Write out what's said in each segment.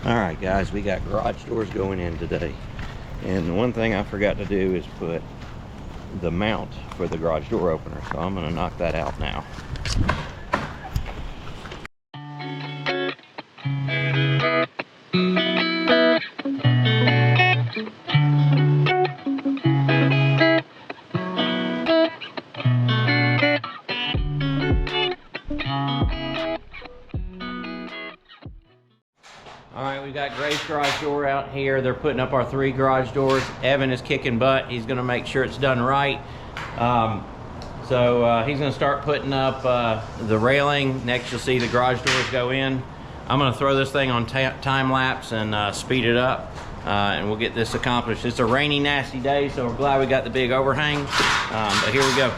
Alright guys, we got garage doors going in today. And the one thing I forgot to do is put the mount for the garage door opener. So I'm going to knock that out now. Alright, we got Grace garage door out here. They're putting up our 3 garage doors. Evan is kicking butt. He's going to make sure it's done right. So he's going to start putting up the railing. Next you'll see the garage doors go in. I'm going to throw this thing on time lapse and speed it up. And we'll get this accomplished. It's a rainy, nasty day, so we're glad we got the big overhang. But here we go.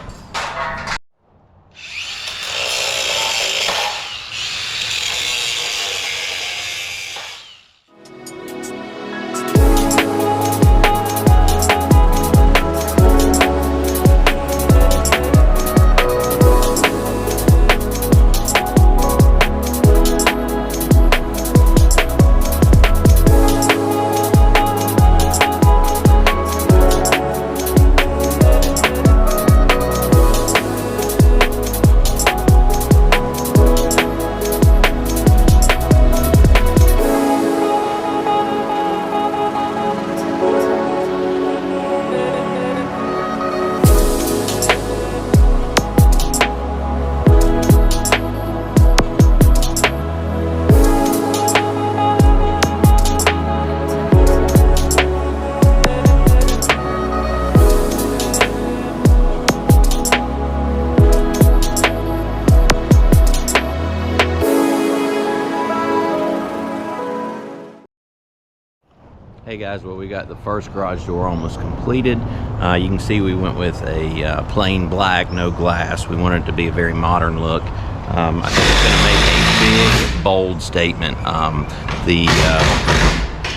Hey guys, well, we got the first garage door almost completed. You can see we went with a plain black, no glass. We wanted it to be a very modern look. I think it's going to make a big, bold statement.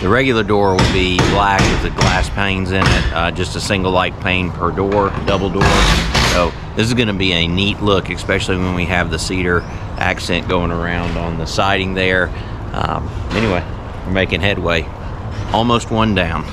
The regular door will be black with the glass panes in it, just a single light pane per door, double door. So this is going to be a neat look, especially when we have the cedar accent going around on the siding there. Anyway, we're making headway. Almost one down.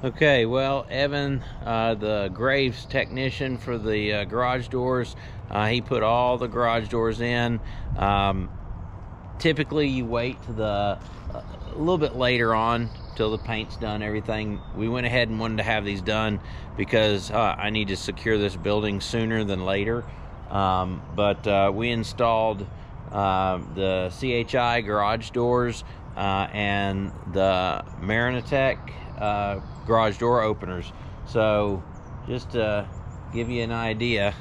Okay, well, Evan, the Graves technician for the garage doors, he put all the garage doors in. Typically, you wait to a little bit later on till the paint's done, everything. We went ahead and wanted to have these done because I need to secure this building sooner than later. But we installed the CHI garage doors and the Marantec garage door openers. So just to give you an idea,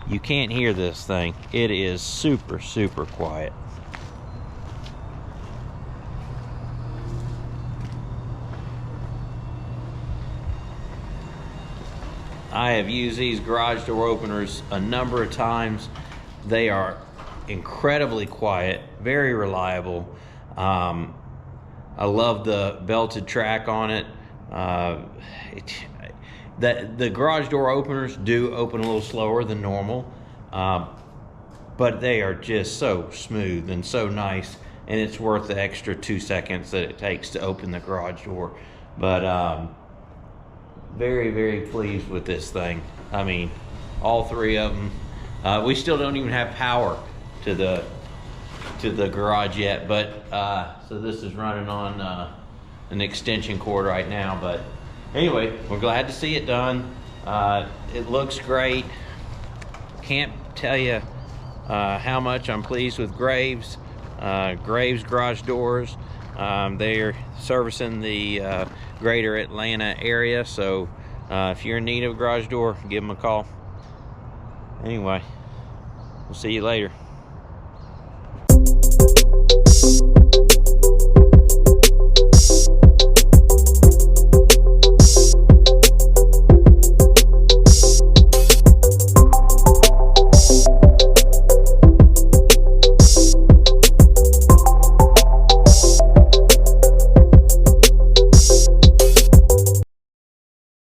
you can't hear this thing. It is super quiet. I have used these garage door openers a number of times. They are incredibly quiet, very reliable. I love the belted track on it. The garage door openers do open a little slower than normal, but they are just so smooth and so nice, and it's worth the extra 2 seconds that it takes to open the garage door. But very, very pleased with this thing. I mean, all three of them. We still don't even have power to the garage yet, but so this is running on an extension cord right now. But anyway, we're glad to see it done. It looks great. Can't tell you how much I'm pleased with Graves Garage Doors. They're servicing the greater Atlanta area, so if you're in need of a garage door, give them a call. Anyway, we'll see you later.